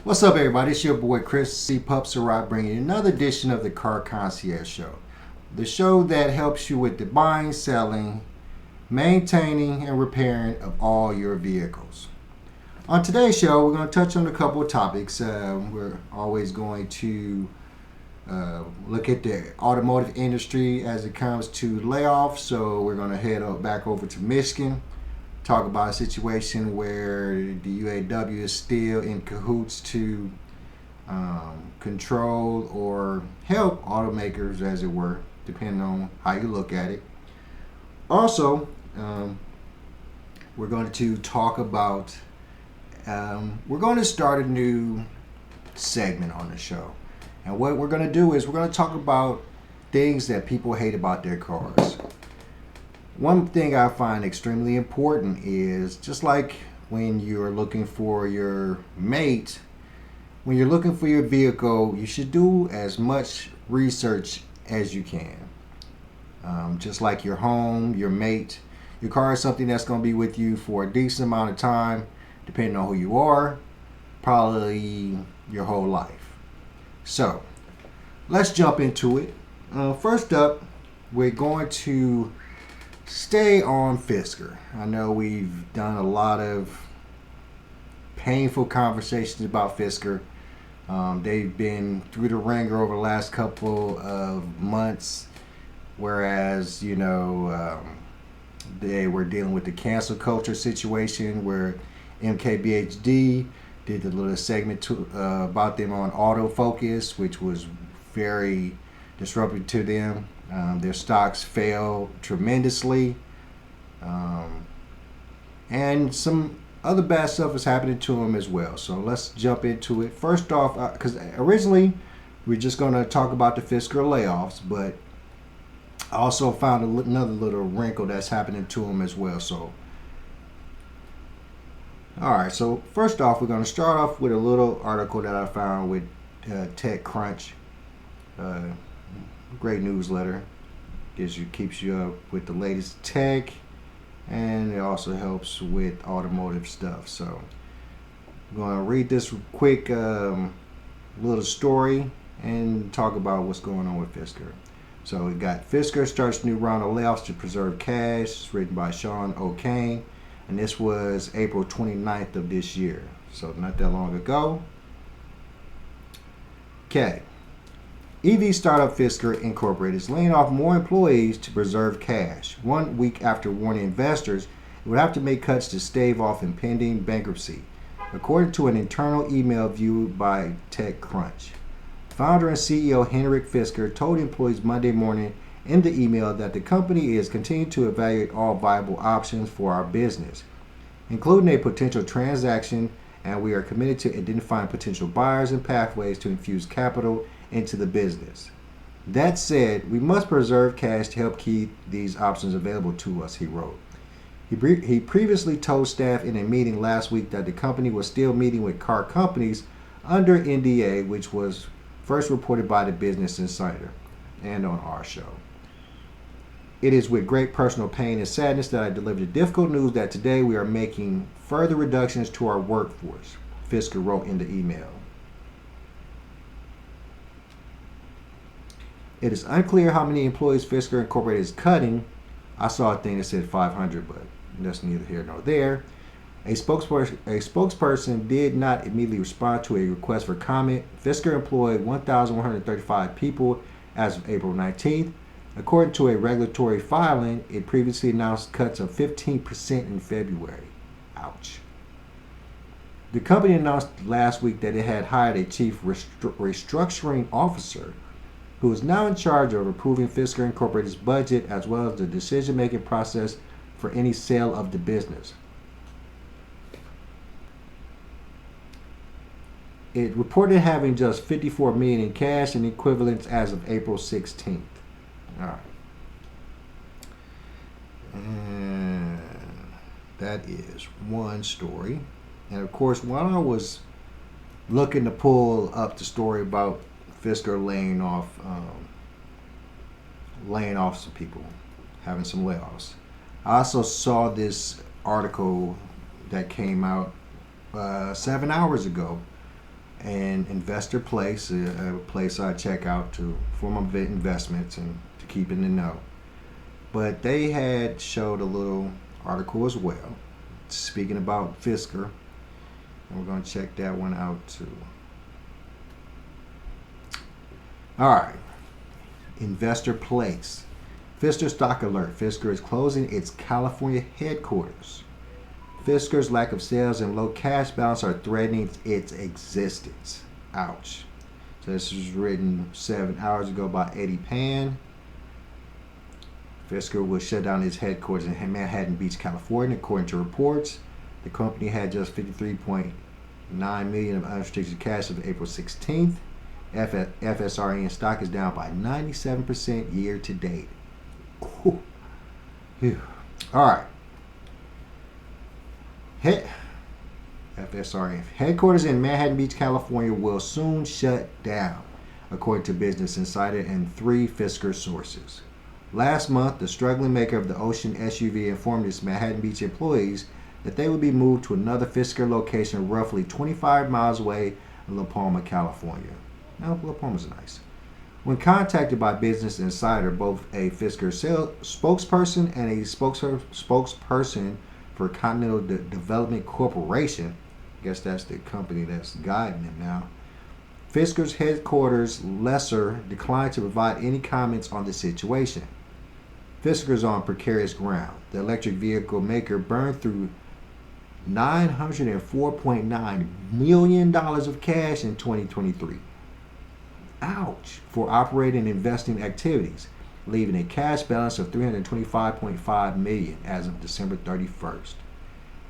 What's up, everybody? It's your boy Chris C. Pupsarat bringing you another edition of the Car Concierge Show. The show that helps you with the buying, selling, maintaining, and repairing of all your vehicles. On today's show, we're going to touch on a couple of topics. We're always going to look at the automotive industry as it comes to layoffs. So we're going to head back over to Michigan, talk about a situation where the UAW is still in cahoots to control or help automakers, as it were, depending on how you look at it. Also, we're going to talk about, we're going to start a new segment on the show. And what we're going to do is we're going to talk about things that people hate about their cars. One thing I find extremely important is, just like when you're looking for your mate, when you're looking for your vehicle, you should do as much research as you can. Just like your home, your mate, your car is something that's going to be with you for a decent amount of time, depending on who you are, probably your whole life. So, let's jump into it. First up, we're going to stay on Fisker. I know we've done a lot of painful conversations about Fisker. They've been through the ringer over the last couple of months, whereas, they were dealing with the cancel culture situation where MKBHD did a little segment about them on autofocus, which was very disruptive to them. Their stocks fell tremendously, and some other bad stuff is happening to them as well. So let's jump into it. First off, because originally we're just going to talk about the Fisker layoffs, but I also found another little wrinkle that's happening to them as well. So, all right. So first off, we're going to start off with a little article that I found with TechCrunch. Great newsletter. Keeps you up with the latest tech, and it also helps with automotive stuff. So I'm going to read this quick little story and talk about what's going on with Fisker. So we got Fisker starts new round of layoffs to preserve cash. It's written by Sean O'Kane, and this was April 29th of this year, so not that long ago. Okay. EV startup Fisker Incorporated is laying off more employees to preserve cash, 1 week after warning investors it would have to make cuts to stave off impending bankruptcy, according to an internal email viewed by TechCrunch. Founder and CEO Henrik Fisker told employees Monday morning in the email that the company is continuing to evaluate all viable options for our business, including a potential transaction, and we are committed to identifying potential buyers and pathways to infuse capital into the business. That said, we must preserve cash to help keep these options available to us, he wrote. He previously told staff in a meeting last week that the company was still meeting with car companies under NDA, which was first reported by the Business Insider and on our show. It is with great personal pain and sadness that I deliver the difficult news that today we are making further reductions to our workforce, Fisker wrote in the email. It is unclear how many employees Fisker Incorporated is cutting. I saw a thing that said 500, but that's neither here nor there. A spokesperson did not immediately respond to a request for comment. Fisker employed 1,135 people as of April 19th. According to a regulatory filing, it previously announced cuts of 15% in February. Ouch. The company announced last week that it had hired a chief restructuring officer who is now in charge of approving Fisker Incorporated's budget as well as the decision-making process for any sale of the business. It reported having just $54 million in cash and equivalents as of April 16th. All right. And that is one story. And of course, while I was looking to pull up the story about Fisker laying off some people, having some layoffs, I also saw this article that came out 7 hours ago and Investor Place, a place I check out for my investments and to keep in the know. But they had showed a little article as well, speaking about Fisker, and we're going to check that one out too. All right, Investor Place. Fisker stock alert. Fisker is closing its California headquarters. Fisker's lack of sales and low cash balance are threatening its existence. Ouch. So this was written 7 hours ago by Eddie Pan. Fisker will shut down its headquarters in Manhattan Beach, California, according to reports. The company had just $53.9 million of unrestricted cash as of April 16th. FSRN stock is down by 97% year to date. All right. FSRN headquarters in Manhattan Beach, California will soon shut down, according to Business Insider and 3 Fisker sources. Last month, the struggling maker of the Ocean SUV informed its Manhattan Beach employees that they would be moved to another Fisker location roughly 25 miles away in La Palma, California. Now, La Palma's nice. When contacted by Business Insider, both a Fisker spokesperson and a spokesperson for Continental Development Corporation, I guess that's the company that's guiding them now, Fisker's headquarters lessor declined to provide any comments on the situation. Fisker's on precarious ground. The electric vehicle maker burned through $904.9 million of cash in 2023. Ouch! For operating and investing activities, leaving a cash balance of $325.5 million as of December 31st.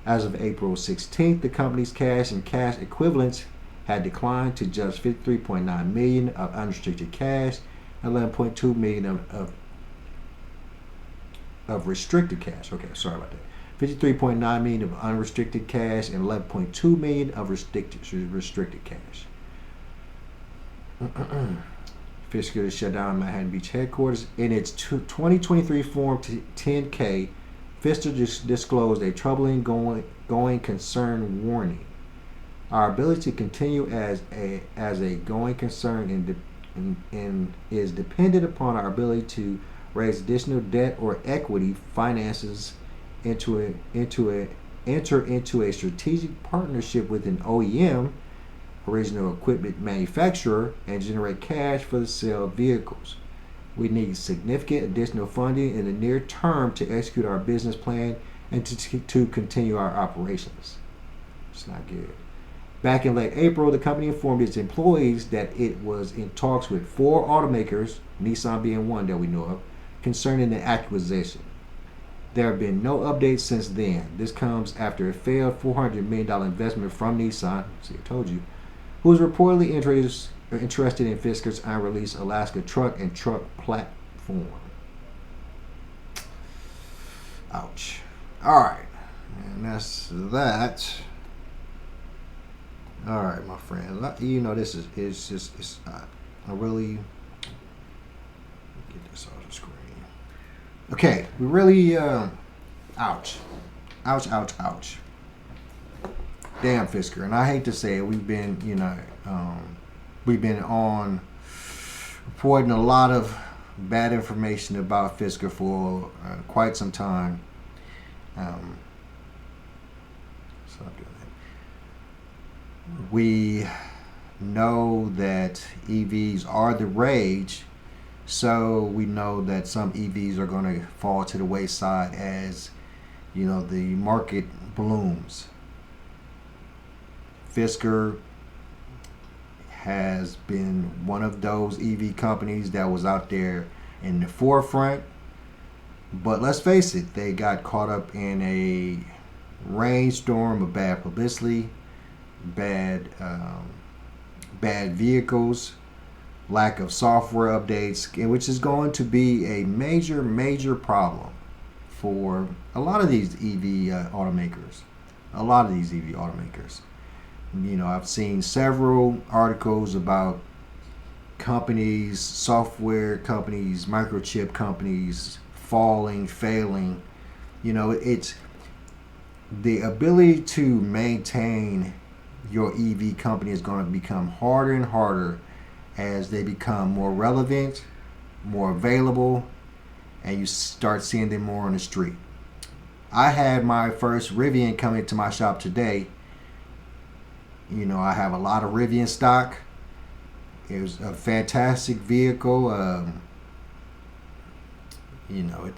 As of April 16th, the company's cash and cash equivalents had declined to just $53.9 million of unrestricted cash and $11.2 million of restricted cash. Okay, sorry about that. $53.9 million of unrestricted cash and $11.2 million of restricted cash. Fisker shut down Manhattan Beach headquarters. In its 2023 Form 10-K, Fisker disclosed a troubling going concern warning. Our ability to continue as a going concern is dependent upon our ability to raise additional debt or equity finances enter into a strategic partnership with an OEM, original equipment manufacturer, and generate cash for the sale of vehicles. We need significant additional funding in the near term to execute our business plan and to continue our operations. It's not good. Back in late April, the company informed its employees that it was in talks with 4 automakers, Nissan being one that we know of, concerning the acquisition. There have been no updates since then. This comes after a failed $400 million investment from Nissan, see I told you, who is reportedly interested in Fisker's unreleased Alaska truck and truck platform. Ouch. All right. And that's that. All right, my friend. You know, this is I really get this off the screen. Okay, we really ouch. Damn, Fisker. And I hate to say it, we've been on reporting a lot of bad information about Fisker for quite some time. Stop doing that. We know that EVs are the rage, so we know that some EVs are going to fall to the wayside as, you know, the market blooms. Fisker has been one of those EV companies that was out there in the forefront, but let's face it, they got caught up in a rainstorm of bad publicity, bad vehicles, lack of software updates, which is going to be a major problem for a lot of these EV automakers. You know, I've seen several articles about companies, software companies, microchip companies failing. You know, it's the ability to maintain your EV company is going to become harder and harder as they become more relevant, more available, and you start seeing them more on the street. I had my first Rivian come into my shop today. You know, I have a lot of Rivian stock. It was a fantastic vehicle. You know,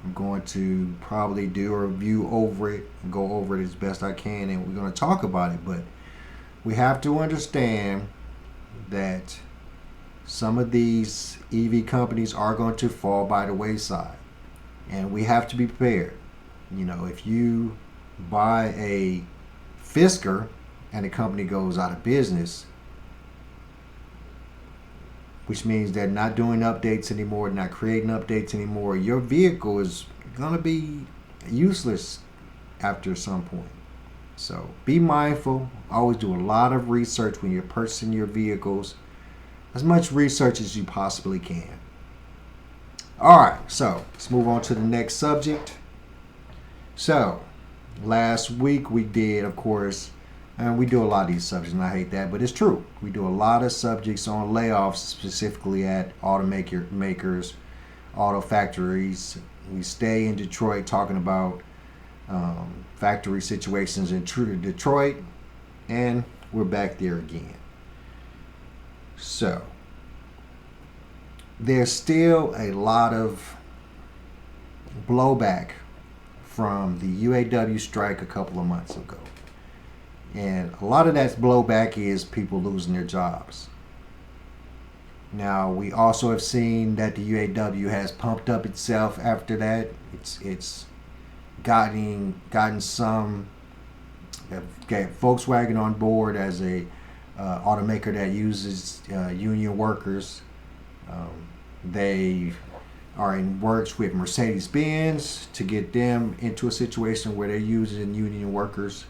I'm going to probably do a review over it and go over it as best I can, and we're going to talk about it. But we have to understand that some of these EV companies are going to fall by the wayside, and we have to be prepared. You know, if you buy a Fisker and the company goes out of business, which means they're not doing updates anymore, not creating updates anymore, your vehicle is going to be useless after some point. So be mindful. Always do a lot of research when you're purchasing your vehicles. As much research as you possibly can. All right, so let's move on to the next subject. So last week we did, of course, and we do a lot of these subjects, and I hate that, but it's true. We do a lot of subjects on layoffs, specifically at automakers, auto factories. We stay in Detroit talking about factory situations in Detroit, and we're back there again. So there's still a lot of blowback from the UAW strike a couple of months ago. And a lot of that blowback is people losing their jobs. Now, we also have seen that the UAW has pumped up itself after that. It's gotten some, got Volkswagen on board as a automaker that uses union workers. They are in works with Mercedes-Benz to get them into a situation where they're using union workers.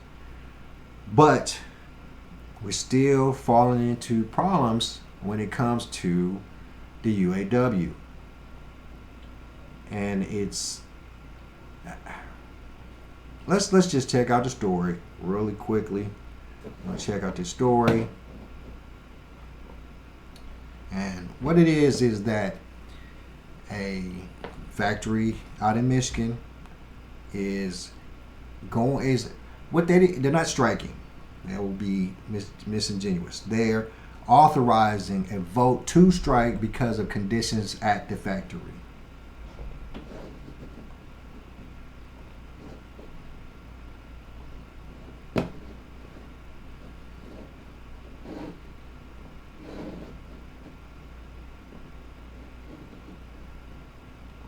But we're still falling into problems when it comes to the UAW. And it's, let's just check out the story really quickly. I'm going to check out the story. And what it is that a factory out in Michigan is they're not striking. That will be disingenuous. They're authorizing a vote to strike because of conditions at the factory.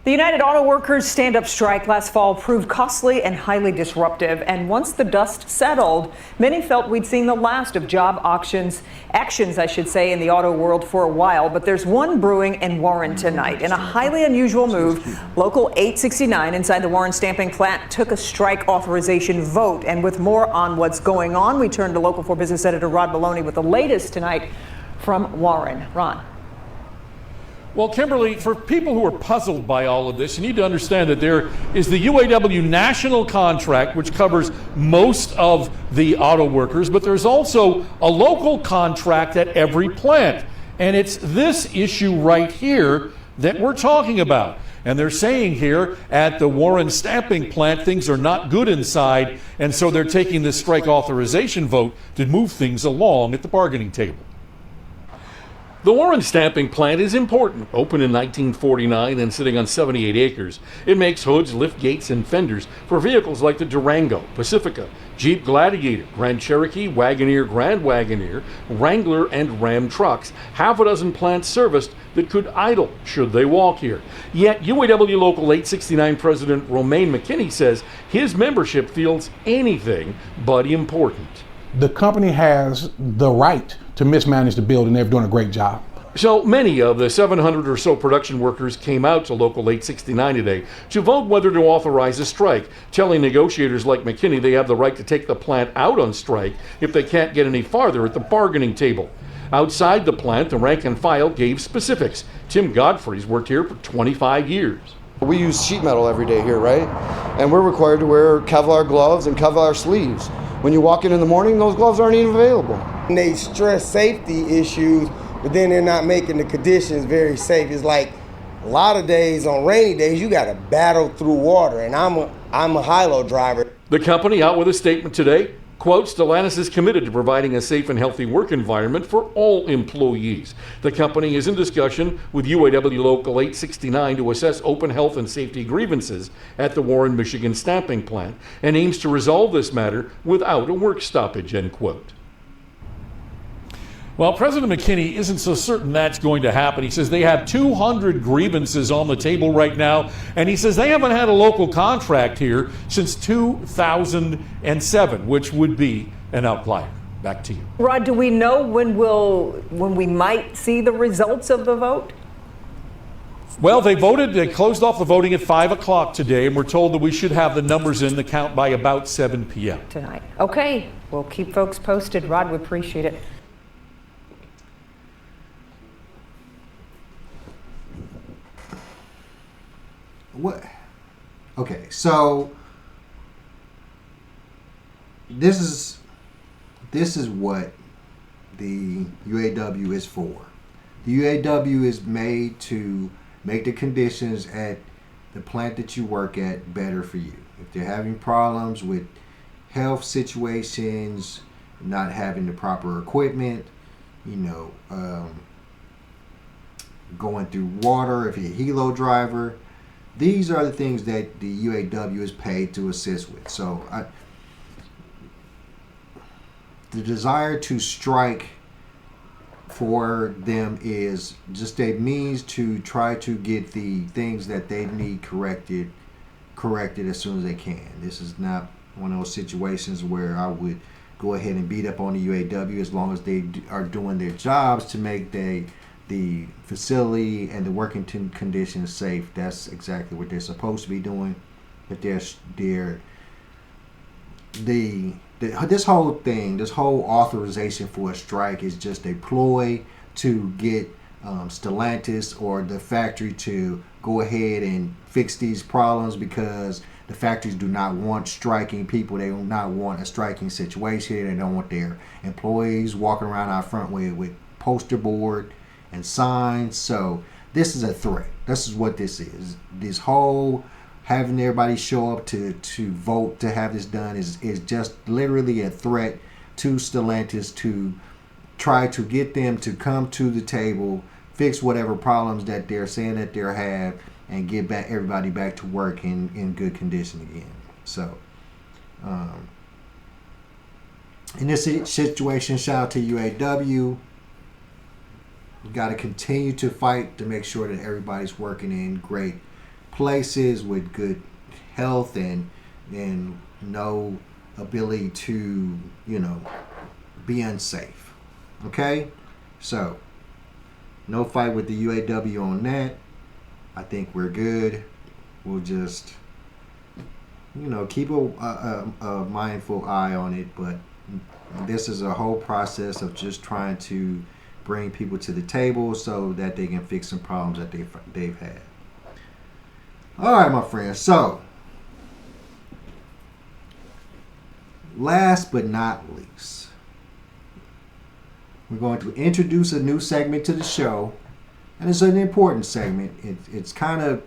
The United Auto Workers stand-up strike last fall proved costly and highly disruptive. And once the dust settled, many felt we'd seen the last of job actions, in the auto world for a while. But there's one brewing in Warren tonight. In a highly unusual move, Local 869 inside the Warren stamping plant took a strike authorization vote. And with more on what's going on, we turn to Local 4 Business Editor Rod Maloney with the latest tonight from Warren. Ron. Well, Kimberly, for people who are puzzled by all of this, you need to understand that there is the UAW national contract, which covers most of the auto workers, but there's also a local contract at every plant. And it's this issue right here that we're talking about. And they're saying here at the Warren stamping plant, things are not good inside, and so they're taking this strike authorization vote to move things along at the bargaining table. The Warren stamping plant is important. Opened in 1949 and sitting on 78 acres. It makes hoods, lift gates, and fenders for vehicles like the Durango, Pacifica, Jeep Gladiator, Grand Cherokee, Wagoneer, Grand Wagoneer, Wrangler, and Ram trucks. Half a dozen plants serviced that could idle should they walk here. Yet UAW Local 869 President Romaine McKinney says his membership feels anything but important. The company has the right to mismanage the building. They're doing a great job. So many of the 700 or so production workers came out to Local 869 today to vote whether to authorize a strike, telling negotiators like McKinney they have the right to take the plant out on strike if they can't get any farther at the bargaining table. Outside the plant, the rank and file gave specifics. Tim Godfrey's worked here for 25 years. We use sheet metal every day here, right? And we're required to wear Kevlar gloves and Kevlar sleeves. when you walk in the morning, those gloves aren't even available. And they stress safety issues, but then they're not making the conditions very safe. It's like a lot of days on rainy days, you got to battle through water, and I'm a high-low driver. The company out with a statement today. Quote, Stellantis is committed to providing a safe and healthy work environment for all employees. The company is in discussion with UAW Local 869 to assess open health and safety grievances at the Warren, Michigan stamping plant and aims to resolve this matter without a work stoppage, end quote. Well, President McKinney isn't so certain that's going to happen. He says they have 200 grievances on the table right now, and he says they haven't had a local contract here since 2007, which would be an outlier. Back to you. Rod, do we know when we might see the results of the vote? Well, they closed off the voting at 5 o'clock today, and we're told that we should have the numbers in the count by about 7 p.m. Tonight. Okay, we'll keep folks posted. Rod, we appreciate it. What? Okay, so this is what the UAW is for. The UAW is made to make the conditions at the plant that you work at better for you. If they're having problems with health situations, not having the proper equipment, going through water, if you're a helo driver, these are the things that the UAW is paid to assist with. So the desire to strike for them is just a means to try to get the things that they need corrected as soon as they can. This is not one of those situations where I would go ahead and beat up on the UAW as long as they are doing their jobs to make the facility and the working conditions safe. That's exactly what they're supposed to be doing. If this whole thing, this whole authorization for a strike is just a ploy to get Stellantis or the factory to go ahead and fix these problems, because the factories do not want striking people. They do not want a striking situation. They don't want their employees walking around out front with poster board and signs. So this is a threat. This is what this is. This whole having everybody show up to vote to have this done is just literally a threat to Stellantis to try to get them to come to the table, fix whatever problems that they're saying that they have, and get everybody back to work in good condition again. So in this situation, shout out to UAW. You got to continue to fight to make sure that everybody's working in great places with good health and no ability to, be unsafe. Okay? So, no fight with the UAW on that. I think we're good. We'll just, keep a mindful eye on it. But this is a whole process of just trying to bring people to the table so that they can fix some problems that they've had. All right, my friends. So, last but not least, we're going to introduce a new segment to the show, and it's an important segment. It's kind of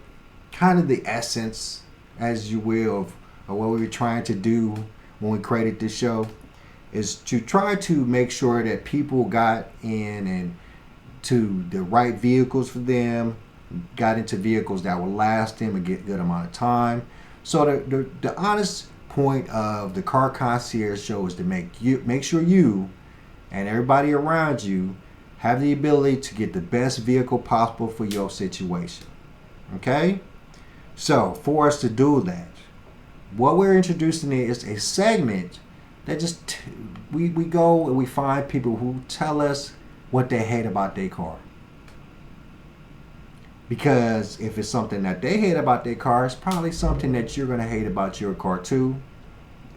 the essence, as you will, of what we were trying to do when we created this show, is to try to make sure that people got in and to the right vehicles for them, got into vehicles that will last them a good amount of time. So the honest point of the Car Concierge show is to make sure you and everybody around you have the ability to get the best vehicle possible for your situation. Okay? So for us to do that, what we're introducing is a segment that just we go and we find people who tell us what they hate about their car. Because if it's something that they hate about their car, it's probably something that you're going to hate about your car too.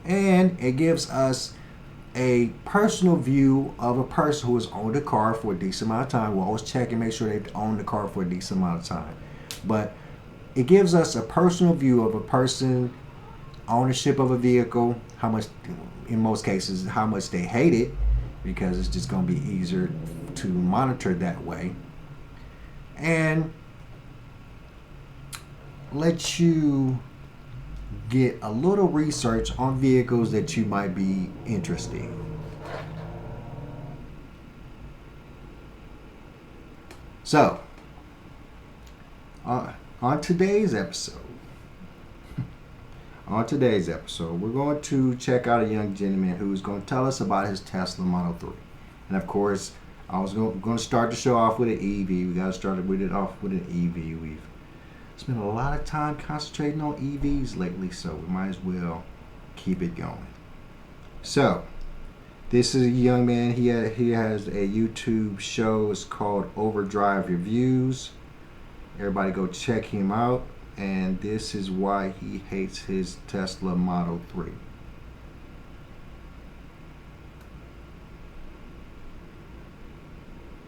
And it gives us a personal view of a person who has owned a car for a decent amount of time. We'll always check and make sure they've owned the car for a decent amount of time. But it gives us a personal view of a person ownership of a vehicle, how much, in most cases, how much they hate it, because it's just going to be easier to monitor that way, and let you get a little research on vehicles that you might be interested in. So, on today's episode, we're going to check out a young gentleman who's going to tell us about his Tesla Model 3. And of course, I was going to start the show off with an EV. We got to start it off with an EV. We've spent a lot of time concentrating on EVs lately, so we might as well keep it going. So, this is a young man. He has a YouTube show. It's called Overdrive Reviews. Everybody go check him out. And this is why he hates his Tesla Model 3.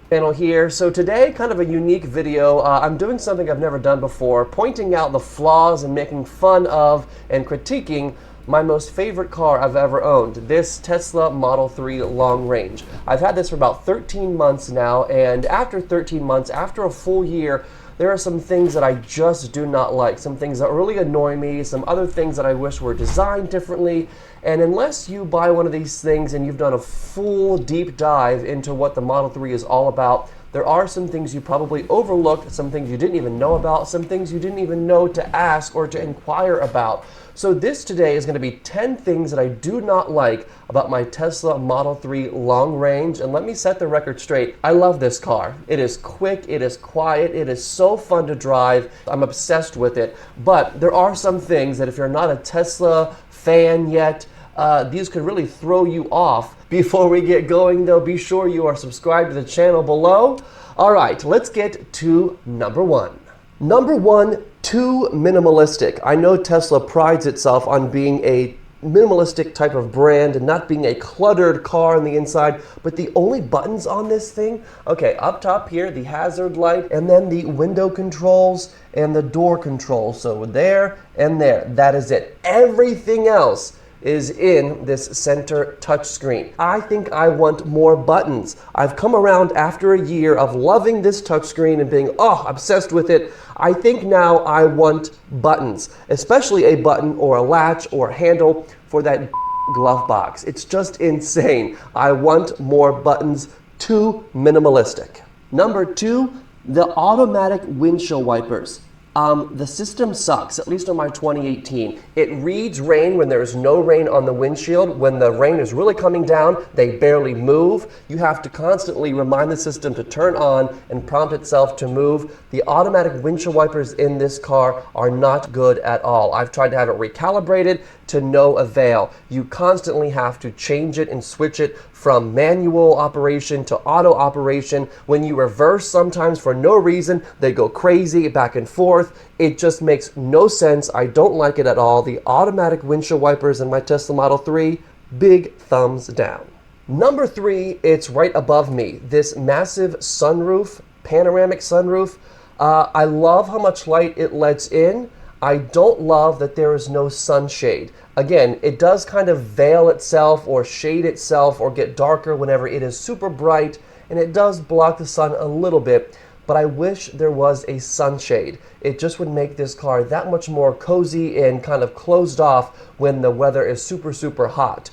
Channel here. So today, kind of a unique video. I'm doing something I've never done before, pointing out the flaws and making fun of and critiquing my most favorite car I've ever owned, this Tesla Model 3 long range. I've had this for about 13 months now, and after 13 months, after a full year, there are some things that I just do not like, some things that really annoy me, some other things that I wish were designed differently. And unless you buy one of these things and you've done a full deep dive into what the Model 3 is all about, there are some things you probably overlooked, some things you didn't even know about, some things you didn't even know to ask or to inquire about. So this today is going to be 10 things that I do not like about my Tesla Model 3 long range. And let me set the record straight. I love this car. It is quick, it is quiet, it is so fun to drive. I'm obsessed with it. But there are some things that if you're not a Tesla fan yet, these could really throw you off. Before we get going though, be sure you are subscribed to the channel below. All right, let's get to number one. Number one, too minimalistic. I know Tesla prides itself on being a minimalistic type of brand and not being a cluttered car on the inside, but the only buttons on this thing, okay, up top here, the hazard light, and then the window controls and the door controls. So there and there, that is it. Everything else is in this center touchscreen. I think I want more buttons. I've come around after a year of loving this touchscreen and being, obsessed with it. I think now I want buttons, especially a button or a latch or a handle for that glove box. It's just insane. I want more buttons. Too minimalistic. Number two, the automatic windshield wipers. The system sucks, at least on my 2018. It reads rain when there's no rain on the windshield. When the rain is really coming down, they barely move. You have to constantly remind the system to turn on and prompt itself to move. The automatic windshield wipers in this car are not good at all. I've tried to have it recalibrated to no avail. You constantly have to change it and switch it from manual operation to auto operation. When you reverse sometimes for no reason, they go crazy back and forth. It just makes no sense. I don't like it at all. The automatic windshield wipers in my Tesla Model 3, big thumbs down. Number three, it's right above me. This massive sunroof, panoramic sunroof. I love how much light it lets in. I don't love that there is no sunshade. Again, it does kind of veil itself or shade itself or get darker whenever it is super bright, and it does block the sun a little bit, but I wish there was a sunshade. It just would make this car that much more cozy and kind of closed off when the weather is super, super hot.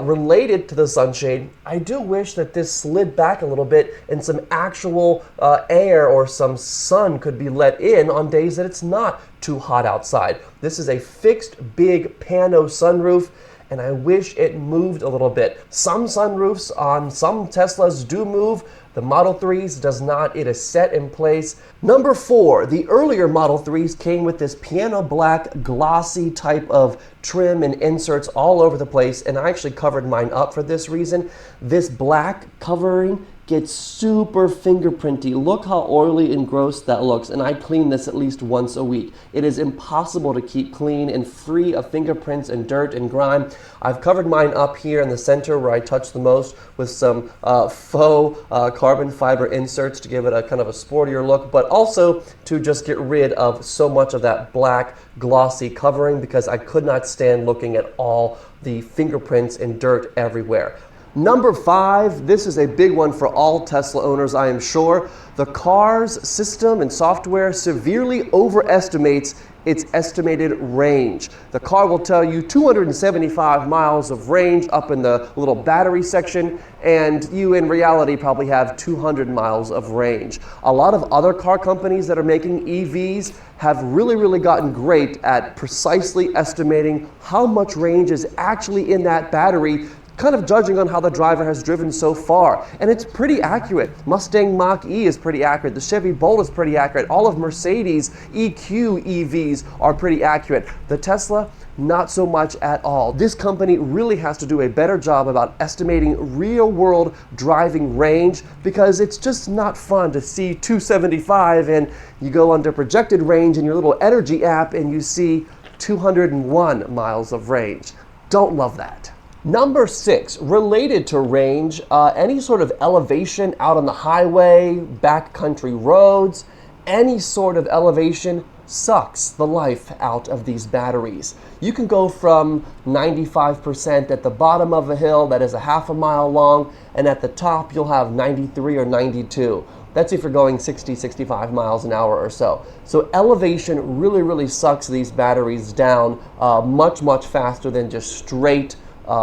Related to the sunshade, I do wish that this slid back a little bit and some actual air or some sun could be let in on days that it's not too hot outside. This is a fixed big pano sunroof, and I wish it moved a little bit. Some sunroofs on some Teslas do move. The Model 3s does not. It is set in place. Number four, the earlier Model 3s came with this piano black glossy type of trim and inserts all over the place, and I actually covered mine up for this reason. This black covering gets super fingerprinty. Look how oily and gross that looks, and I clean this at least once a week. It is impossible to keep clean and free of fingerprints and dirt and grime. I've covered mine up here in the center where I touch the most with some faux carbon fiber inserts to give it a kind of a sportier look, but also to just get rid of so much of that black glossy covering, because I could not stand looking at all the fingerprints and dirt everywhere. Number 5, this is a big one for all Tesla owners, I am sure. The car's system and software severely overestimates its estimated range. The car will tell you 275 miles of range up in the little battery section, and you in reality probably have 200 miles of range. A lot of other car companies that are making EVs have really gotten great at precisely estimating how much range is actually in that battery, kind of judging on how the driver has driven so far. And it's pretty accurate. Mustang Mach-E is pretty accurate. The Chevy Bolt is pretty accurate. All of Mercedes EQ EVs are pretty accurate. The Tesla, not so much at all. This company really has to do a better job about estimating real-world driving range, because it's just not fun to see 275 and you go under projected range in your little energy app and you see 201 miles of range. Don't love that. Number 6, related to range, any sort of elevation out on the highway, backcountry roads, any sort of elevation sucks the life out of these batteries. You can go from 95% at the bottom of a hill that is a half a mile long, and at the top you'll have 93 or 92. That's if you're going 60, 65 miles an hour or so. So elevation really sucks these batteries down much faster than just straight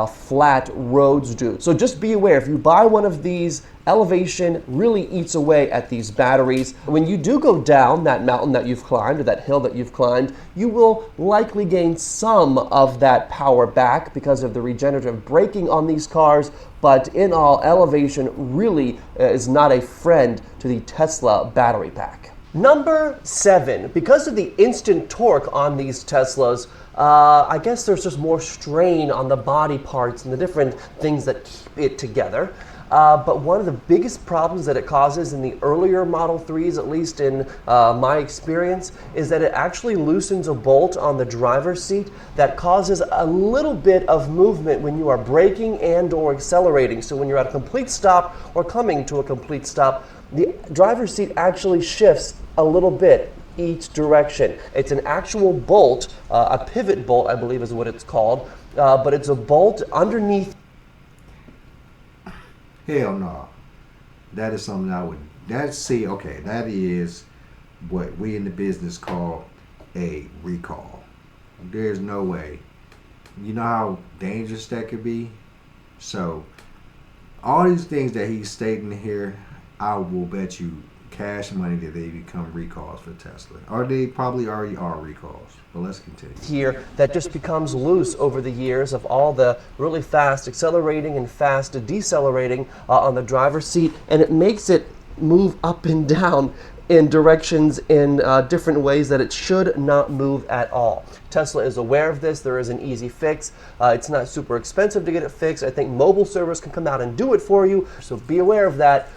flat roads do. So just be aware, if you buy one of these, elevation really eats away at these batteries. When you do go down that mountain that you've climbed or that hill that you've climbed, you will likely gain some of that power back because of the regenerative braking on these cars, but in all, elevation really is not a friend to the Tesla battery pack. Number 7, because of the instant torque on these Teslas, I guess there's just more strain on the body parts and the different things that keep it together. But one of the biggest problems that it causes in the earlier Model 3s, at least in my experience, is that it actually loosens a bolt on the driver's seat that causes a little bit of movement when you are braking and or accelerating. So when you're at a complete stop or coming to a complete stop, the driver's seat actually shifts a little bit each direction. It's an actual bolt, a pivot bolt, I believe is what it's called, but it's a bolt underneath. Hell no. That is something I would, that is what we in the business call a recall. There's no way. You know how dangerous that could be? So, all these things that he's stating here, I will bet you cash money that they become recalls for Tesla. Or they probably already are recalls. But let's continue. Here that just becomes loose over the years of all the really fast accelerating and fast decelerating on the driver's seat, and it makes it move up and down in directions in different ways that it should not move at all. Tesla is aware of this. There is an easy fix. It's not super expensive to get it fixed. I think mobile servers can come out and do it for you, so be aware of that.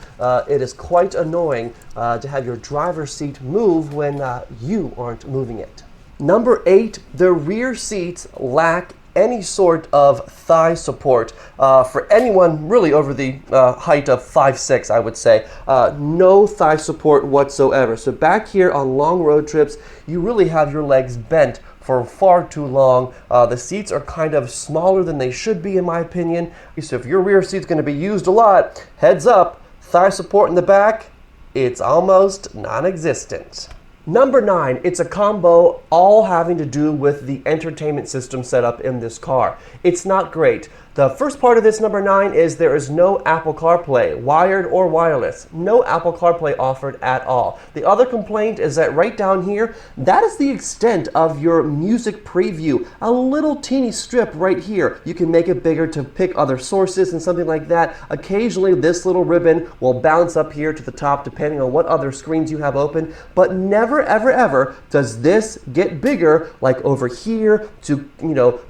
It is quite annoying to have your driver's seat move when you aren't moving it. Number 8, the rear seats lack any sort of thigh support for anyone really over the height of 5'6", I would say. No thigh support whatsoever. So back here on long road trips, you really have your legs bent for far too long. The seats are kind of smaller than they should be, in my opinion. So if your rear seat's going to be used a lot, heads up, thigh support in the back, it's almost non-existent. Number 9, it's a combo all having to do with the entertainment system set up in this car. It's not great. The first part of this, number 9, is there is no Apple CarPlay, wired or wireless. No Apple CarPlay offered at all. The other complaint is that right down here, that is the extent of your music preview. A little teeny strip right here. You can make it bigger to pick other sources and something like that. Occasionally, this little ribbon will bounce up here to the top depending on what other screens you have open, but never never, ever, ever does this get bigger, like over here to,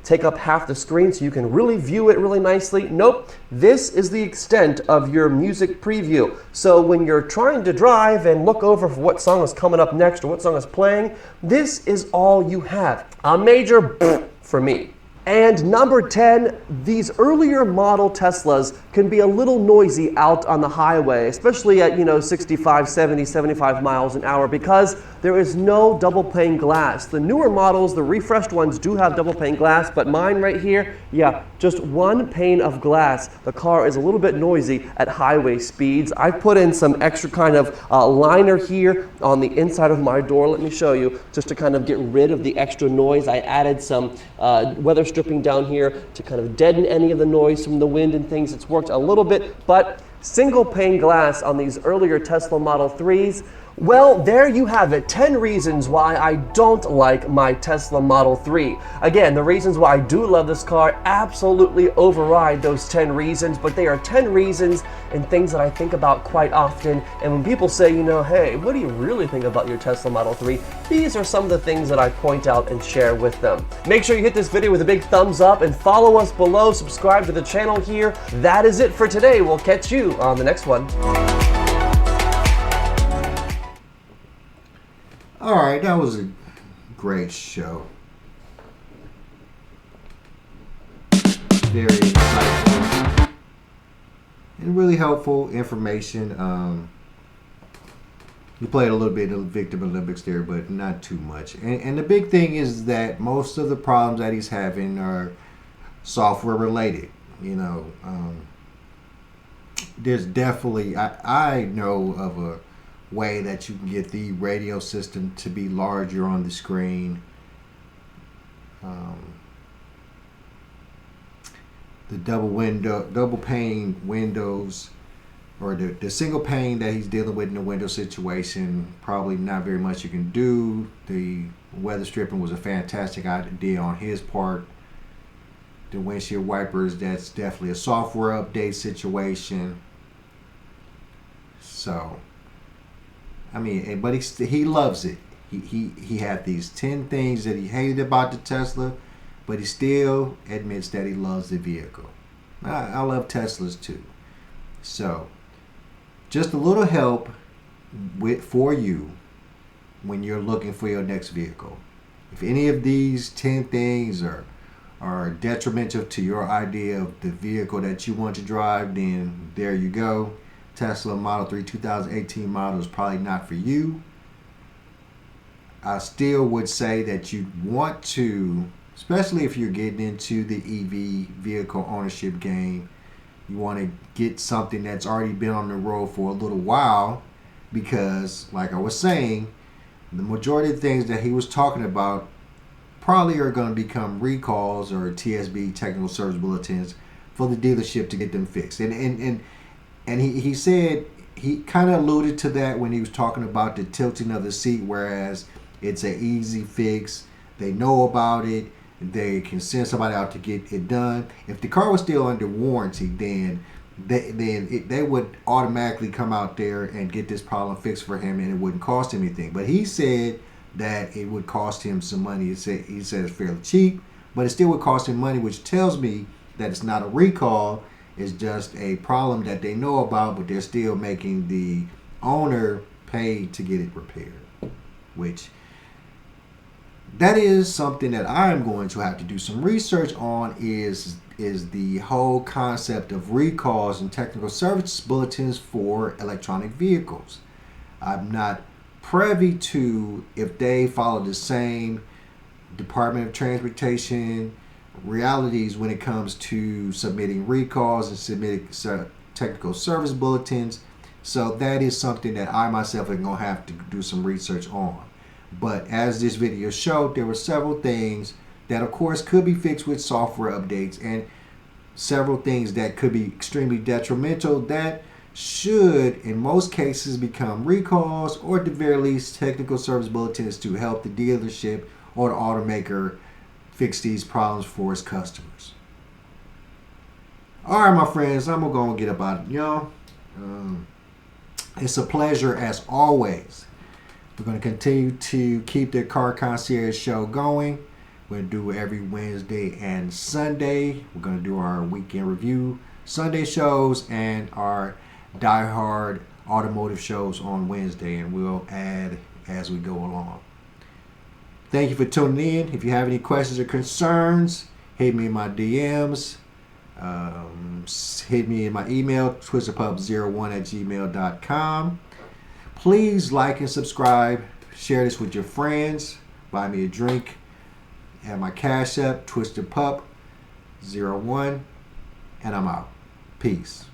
take up half the screen so you can really view it really nicely. Nope, this is the extent of your music preview. So when you're trying to drive and look over for what song is coming up next or what song is playing, this is all you have. A major for me. And number 10, these earlier model Teslas can be a little noisy out on the highway, especially at 65, 70, 75 miles an hour, because there is no double pane glass. The newer models, the refreshed ones, do have double pane glass, but mine right here, yeah, just one pane of glass. The car is a little bit noisy at highway speeds. I put in some extra kind of liner here on the inside of my door. Let me show you, just to kind of get rid of the extra noise. I added some weather stripping down here to kind of deaden any of the noise from the wind and things. It's worked a little bit, but single pane glass on these earlier Tesla Model 3s, well, there you have it. 10 reasons why I don't like my Tesla Model 3. Again, the reasons why I do love this car absolutely override those 10 reasons, but they are 10 reasons and things that I think about quite often. And when people say, hey, what do you really think about your Tesla Model 3? These are some of the things that I point out and share with them. Make sure you hit this video with a big thumbs up and follow us below. Subscribe to the channel here. That is it for today. We'll catch you on the next one. All right, that was a great show. Very insightful and really helpful information. You played a little bit of Victim Olympics there, but not too much. And the big thing is that most of the problems that he's having are software related. There's definitely, I know of a way that you can get the radio system to be larger on the screen. The double pane windows, or the single pane that he's dealing with in the window situation, probably not very much you can do. The weather stripping was a fantastic idea on his part. The windshield wipers, that's definitely a software update situation. So but he loves it. He had these 10 things that he hated about the Tesla, but he still admits that he loves the vehicle. I love Teslas too. So, just a little help for you when you're looking for your next vehicle. If any of these 10 things are detrimental to your idea of the vehicle that you want to drive, then there you go. Tesla Model 3 2018 model is probably not for you. I still would say that you want to, especially if you're getting into the EV vehicle ownership game, you want to get something that's already been on the road for a little while, because like I was saying, the majority of things that he was talking about probably are going to become recalls or TSB, technical service bulletins, for the dealership to get them fixed. And he said, he kind of alluded to that when he was talking about the tilting of the seat, whereas it's an easy fix. They know about it. They can send somebody out to get it done. If the car was still under warranty, then they would automatically come out there and get this problem fixed for him, and it wouldn't cost him anything. But he said that it would cost him some money. He said it's fairly cheap, but it still would cost him money, which tells me that it's not a recall. It's just a problem that they know about, but they're still making the owner pay to get it repaired. Which, that is something that I'm going to have to do some research on, is the whole concept of recalls and technical service bulletins for electronic vehicles. I'm not privy to if they follow the same Department of Transportation realities when it comes to submitting recalls and submitting technical service bulletins. So that is something that I myself am going to have to do some research on. But as this video showed, there were several things that of course could be fixed with software updates, and several things that could be extremely detrimental that should in most cases become recalls, or at the very least technical service bulletins to help the dealership or the automaker fix these problems for its customers. All right, my friends, I'm going to get up out of it, y'all. It's a pleasure as always We're going to continue to keep the Car Concierge show going. We're going to do it every Wednesday and Sunday. We're going to do our weekend review Sunday shows and our diehard automotive shows on Wednesday, and we'll add as we go along. Thank you for tuning in. If you have any questions or concerns, hit me in my DMs. Hit me in my email, twisterpup01@gmail.com. Please like and subscribe. Share this with your friends. Buy me a drink. Have my Cash App, twisterpup01. And I'm out. Peace.